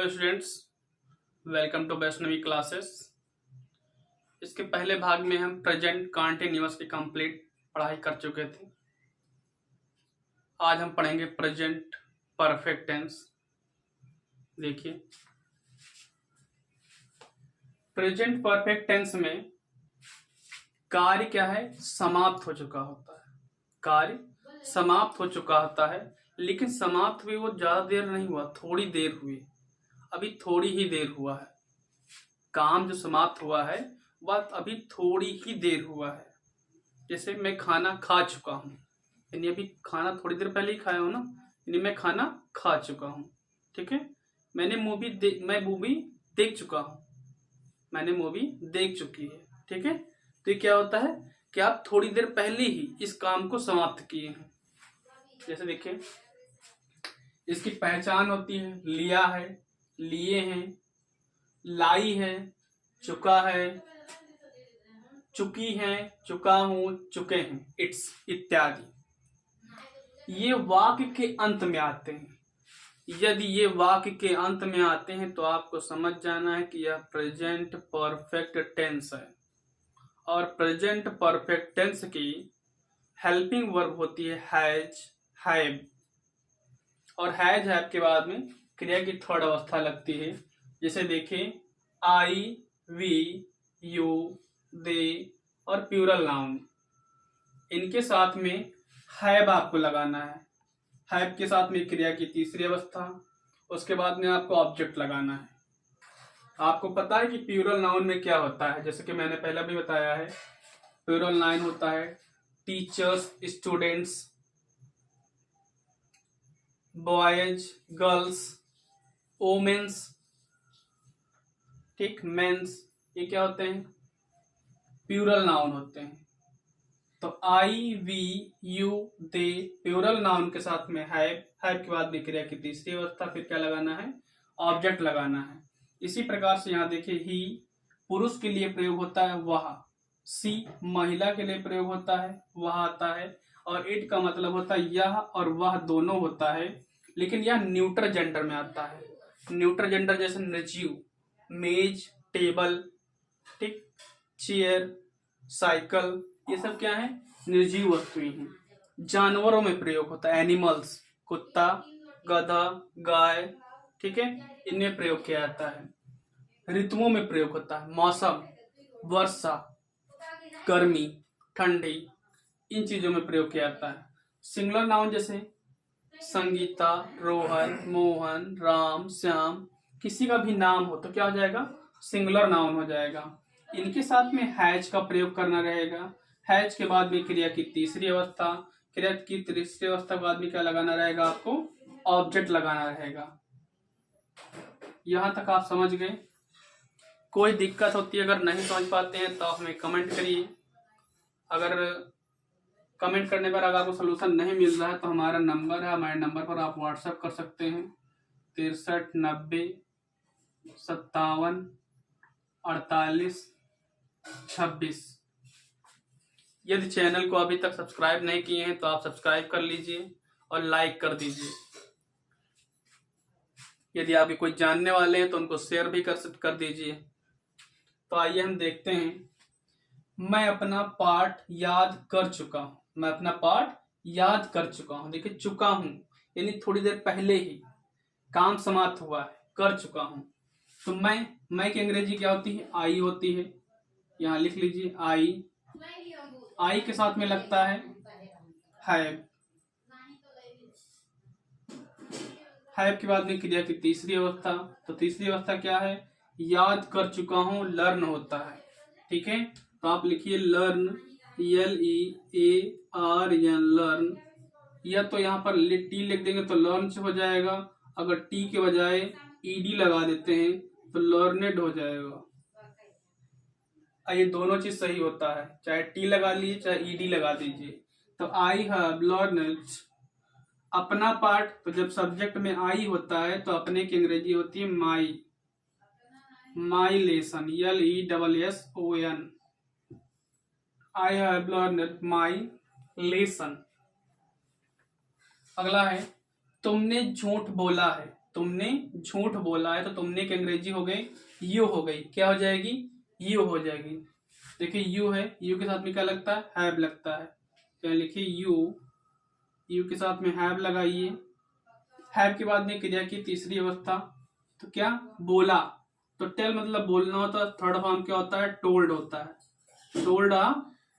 Hello students, welcome to Vaishnavi classes. इसके पहले भाग में हम प्रेजेंट कॉन्टिन्यूअस की कंप्लीट पढ़ाई कर चुके थे। आज हम पढ़ेंगे प्रेजेंट परफेक्ट टेंस। देखिए, प्रेजेंट परफेक्ट टेंस में कार्य क्या है, समाप्त हो चुका होता है। कार्य समाप्त हो चुका होता है, लेकिन समाप्त हुए वो ज्यादा देर नहीं हुआ, थोड़ी देर हुई। अभी थोड़ी ही देर हुआ है। काम जो समाप्त हुआ है वह अभी थोड़ी ही देर हुआ है। जैसे मैं खाना खा चुका हूँ, यानी अभी खाना थोड़ी देर पहले ही खाया हूँ ना, यानी मैं खाना खा चुका हूँ। ठीक है। मैं मूवी देख चुका हूँ, मैंने मूवी देख चुकी है। ठीक है। तो ये क्या होता है कि आप थोड़ी देर पहले ही इस काम को समाप्त किए हैं। जैसे देखिए, इसकी पहचान होती है, लिया है, लिए हैं, लाई है, चुका है, चुकी है, चुका हूं, चुके हैं, इट्स इत्यादि। ये वाक्य के अंत में आते हैं। यदि ये वाक्य के अंत में आते हैं तो आपको समझ जाना है कि यह प्रेजेंट परफेक्ट टेंस है। और प्रेजेंट परफेक्ट टेंस की हेल्पिंग वर्ब होती है हैज, हैव। और हैज, हैव के बाद में क्रिया की थर्ड अवस्था लगती है। जैसे देखिए, आई, वी, यू, दे और प्लूरल नाउन, इनके साथ में हैव आपको लगाना है। हैव के साथ में क्रिया की तीसरी अवस्था, उसके बाद में आपको ऑब्जेक्ट लगाना है। आपको पता है कि प्लूरल नाउन में क्या होता है, जैसे कि मैंने पहले भी बताया है। प्लूरल नाउन होता है teachers, students, boys, girls, womens, ठीक, मेंस। ये क्या होते हैं, प्लूरल नाउन होते हैं। तो I, we, you, they plural noun के साथ में हैव, हैव के बाद में क्रिया की तीसरी अवस्था, फिर क्या लगाना है, ऑब्जेक्ट लगाना है। इसी प्रकार से यहाँ देखिए, ही पुरुष के लिए प्रयोग होता है, वह। सी महिला के लिए प्रयोग होता है, वह आता है। और इट का मतलब होता है यह और वह दोनों होता है, लेकिन यह न्यूट्रल जेंडर में आता है। न्यूट्रल जेंडर जैसे निर्जीव, मेज, टेबल, ठीक, चेयर, साइकिल, ये सब क्या है, निर्जीव वस्तुएं हैं। जानवरों में प्रयोग होता है, एनिमल्स, कुत्ता, गधा, गाय, ठीक है, इनमें प्रयोग किया जाता है। ऋतुओं में प्रयोग होता है, मौसम, वर्षा, गर्मी, ठंडी, इन चीजों में प्रयोग किया जाता है। सिंगुलर नाउन जैसे संगीता, रोहन, मोहन, राम, श्याम, किसी का भी नाम हो तो क्या हो जाएगा, सिंगुलर नाउन हो जाएगा। इनके साथ में हैज का प्रयोग करना रहेगा। हैज के बाद में क्रिया की तीसरी अवस्था, क्रिया की तीसरी अवस्था के बाद में क्या लगाना रहेगा, आपको ऑब्जेक्ट लगाना रहेगा। यहां तक आप समझ गए। कोई दिक्कत होती है, अगर नहीं समझ पाते हैं तो आप हमें कमेंट करिए। अगर कमेंट करने पर अगर आपको सोल्यूशन नहीं मिल रहा है तो हमारा नंबर है, हमारे नंबर पर आप व्हाट्सएप कर सकते हैं 63 90 57 48 26। यदि चैनल को अभी तक सब्सक्राइब नहीं किए हैं तो आप सब्सक्राइब कर लीजिए और लाइक कर दीजिए। यदि आपके कोई जानने वाले हैं तो उनको शेयर भी कर दीजिए। तो आइए हम देखते हैं। मैं अपना पाठ याद कर चुका हूं, मैं अपना पाठ याद कर चुका हूं। देखिए, चुका हूं यानी थोड़ी देर पहले ही काम समाप्त हुआ है, कर चुका हूं। तो मैं की अंग्रेजी क्या होती है, आई होती है। यहां लिख लीजिए, आई। आई के साथ में लगता है हैव। हैव के बाद में क्रिया की तीसरी अवस्था, तो तीसरी अवस्था क्या है, याद कर चुका हूं, लर्न होता है। ठीक है। तो आप लिखिए लर्न, LEARN, लर्न। या तो यहाँ पर टी लिख देंगे तो लर्न हो जाएगा। अगर टी के बजाय ED लगा देते हैं तो लर्नेड हो जाएगा। ये दोनों चीज सही होता है, चाहे टी लगा लीजिए चाहे ED लगा दीजिए। तो आई हैव लर्नड अपना पाठ, तो जब सब्जेक्ट में आई होता है तो अपने की अंग्रेजी होती है my. My lesson, LESSON। I have learned my lesson. अगला है तुमने झूठ बोला है, तुमने झूठ बोला है, तो तुमने की अंग्रेजी हो गई यू हो गई, क्या हो जाएगी, यू हो जाएगी। देखिए यू है, यू के साथ में क्या लगता है, हैव लगता है। क्या लिखिए, यू के साथ में हैव लगाइए। हैव के बाद में क्रिया की तीसरी अवस्था, तो क्या, बोला। तो टेल मतलब बोलना होता है, थर्ड फॉर्म क्या होता है, टोल्ड होता है। टोल्ड आ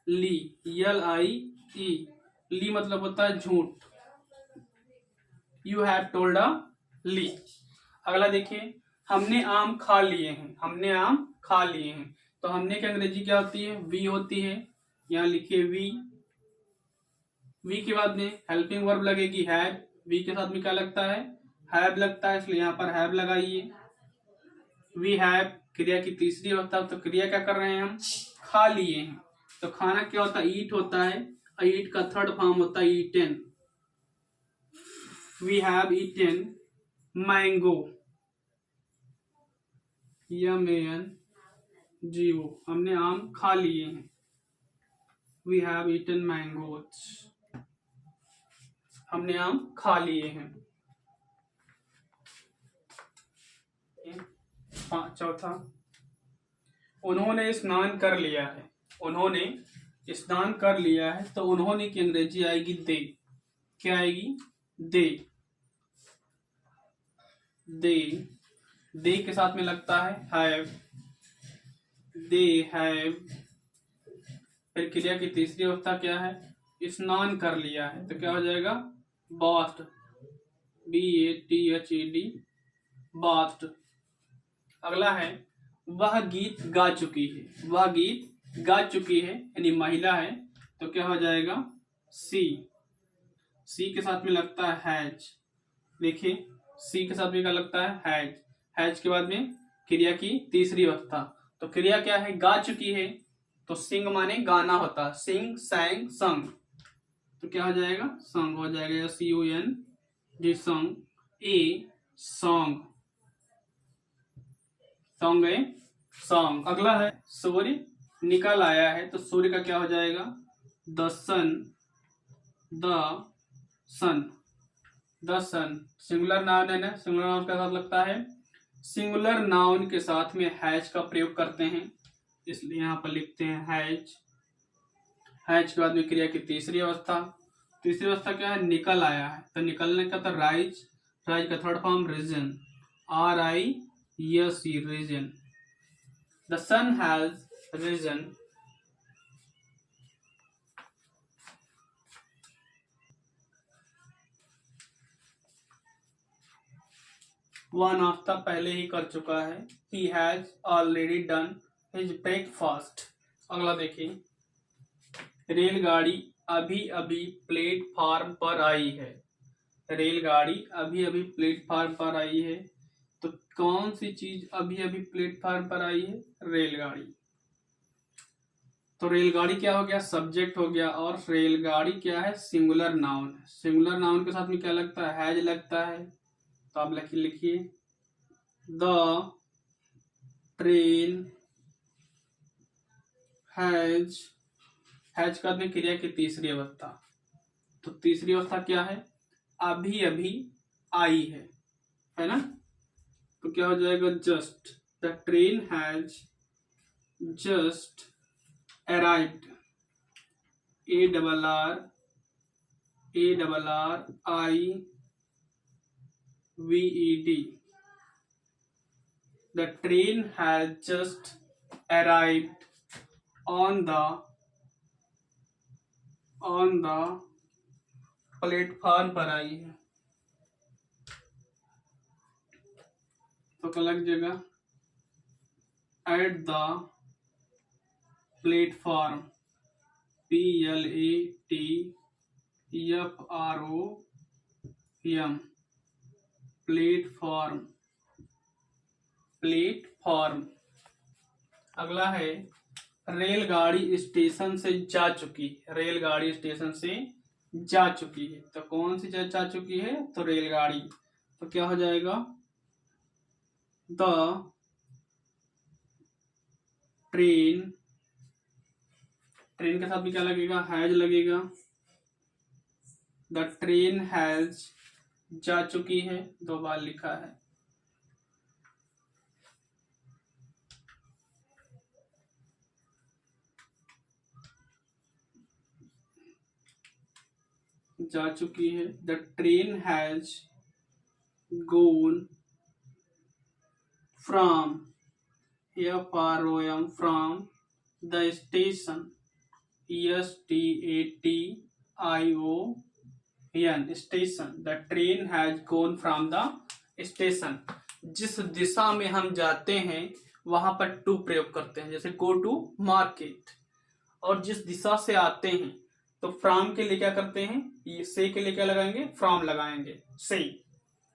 ली, LIE, ली मतलब होता है झूठ। यू हैव टोल्ड अ ली। अगला देखिए, हमने आम खा लिए हैं, हमने आम खा लिए हैं। तो हमने की अंग्रेजी क्या होती है, वी होती है। यहाँ लिखिए वी। वी के बाद में हेल्पिंग वर्ब लगेगी हैव, वी के साथ में क्या लगता है, हैव लगता है, इसलिए यहाँ पर हैव लगाइए। वी हैव क्रिया की तीसरी अवस्था, तो क्रिया क्या कर रहे हैं, हम खा लिए हैं। तो खाना क्या होता है, ईट होता है। ईट का थर्ड फॉर्म होता है eaten. We have eaten mango, MANGO, हमने आम खा लिए हैं। वी हैव ईटन मैंगोज, हमने आम खा लिए हैं। चौथा, उन्होंने स्नान कर लिया है। उन्होंने स्नान कर लिया है, तो उन्होंने की अंग्रेजी आएगी दे। क्या आएगी, दे। दे के साथ में लगता है हैव, दे हैव। फिर क्रिया की तीसरी अवस्था क्या है, स्नान कर लिया है, तो क्या हो जाएगा, बाथ्ड, BATHED, बाथ्ड। अगला है, वह गीत गा चुकी है। वह गीत गा चुकी है, यानी महिला है, तो क्या हो जाएगा, सी के साथ में लगता है हैज। देखिए सी के साथ में क्या लगता है, हैज। हैज के बाद में क्रिया की तीसरी अवस्था, तो क्रिया क्या है, गा चुकी है, तो सिंग माने गाना होता है, सिंग, सैंग, संग। तो क्या हो जाएगा, संग हो जाएगा, SUNG, संग। ए सॉन्ग, सॉन्ग है, सॉन्ग। अगला है, सूर्य निकल आया है, तो सूर्य का क्या हो जाएगा, the sun, the sun, the sun. Singular noun है ना, सिंगुलर नाउन के साथ लगता है, सिंगुलर नाउन के साथ में हैज का प्रयोग करते हैं, इसलिए यहां पर लिखते हैं हैज। हैज के बाद में क्रिया की तीसरी अवस्था, तीसरी अवस्था क्या है, निकल आया है, तो निकलने का तो राइज, राइज का third form risen, RISE, risen. The sun has risen. वह नाश्ता पहले ही कर चुका है, he has already done his breakfast। अगला देखिए, रेलगाड़ी अभी अभी प्लेटफार्म पर आई है। रेलगाड़ी अभी अभी प्लेटफार्म पर आई है, तो कौन सी चीज अभी अभी प्लेटफार्म पर आई है, रेलगाड़ी। तो रेलगाड़ी क्या हो गया, सब्जेक्ट हो गया, और रेलगाड़ी क्या है, सिंगुलर नाउन। सिंगुलर नाउन के साथ में क्या लगता है, हैज लगता है। तो आप लिखिए, द ट्रेन हैज, हैज का में क्रिया की तीसरी अवस्था, तो तीसरी अवस्था क्या है, अभी अभी आई है ना, तो क्या हो जाएगा, just. The train has just arrived, ARRIVED, the train has just arrived on the platform पर आई है, तो क्या लग जाएगा, at the platform, PLATFROM, platform, platform. अगला है, रेलगाड़ी स्टेशन से जा चुकी है। रेलगाड़ी स्टेशन से जा चुकी है, तो कौन सी जा चुकी है, तो रेलगाड़ी। तो क्या हो जाएगा, द ट्रेन, ट्रेन के साथ भी क्या लगेगा, हैज लगेगा। द ट्रेन हैज जा चुकी है, 2 बार लिखा है। जा चुकी है। The train has gone from FROM from the station STATION station। The train has gone from the station। जिस दिशा में हम जाते हैं वहां पर टू प्रयोग करते हैं, जैसे गो टू मार्केट। और जिस दिशा से आते हैं तो फ्रॉम के लिए क्या करते हैं, ये से के लिए क्या लगाएंगे, फ्रॉम लगाएंगे, से।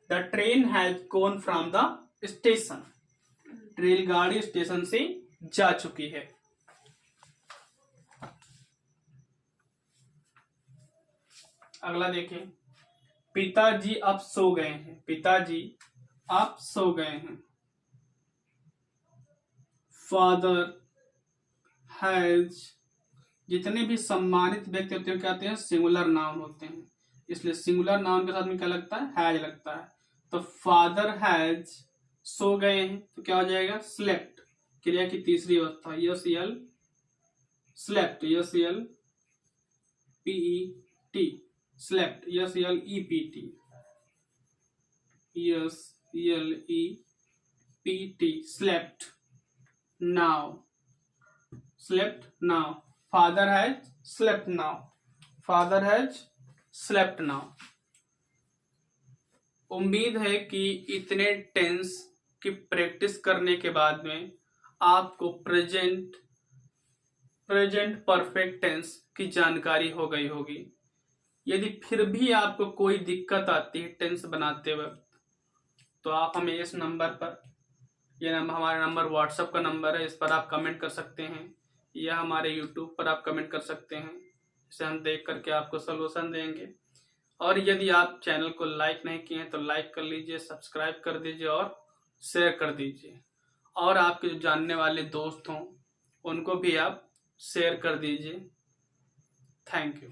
The train has gone from the station. रेलगाड़ी स्टेशन से जा चुकी है। अगला देखें, पिताजी अब सो गए हैं। पिताजी अब सो गए हैं। फादर हैज, जितने भी सम्मानित व्यक्ति होते हैं क्या होते हैं, सिंगुलर नाउन होते हैं, इसलिए सिंगुलर नाउन के साथ में क्या लगता है, हैज लगता है। तो फादर हैज सो गए हैं तो क्या हो जाएगा, स्लेप्ट। क्रिया की तीसरी अवस्था, yes L slept, yes L PET, slept, yes L ईपीटी, yes L ईपीटी, slept. Now, slept now. Father has slept now. Father has slept now. उम्मीद है कि इतने टेंस की प्रैक्टिस करने के बाद में आपको प्रेजेंट परफेक्ट टेंस की जानकारी हो गई होगी। यदि फिर भी आपको कोई दिक्कत आती है टेंस बनाते वक्त तो आप हमें इस नंबर पर, यह हमारा नंबर व्हाट्सएप का नंबर है, इस पर आप कमेंट कर सकते हैं, या हमारे यूट्यूब पर आप कमेंट कर सकते हैं, इसे हम देख करके आपको सलूशन देंगे। और यदि आप चैनल को लाइक नहीं किए हैं तो लाइक कर लीजिए, सब्सक्राइब कर दीजिए और शेयर कर दीजिए। और आपके जो जानने वाले दोस्त हों उनको भी आप शेयर कर दीजिए। Thank you.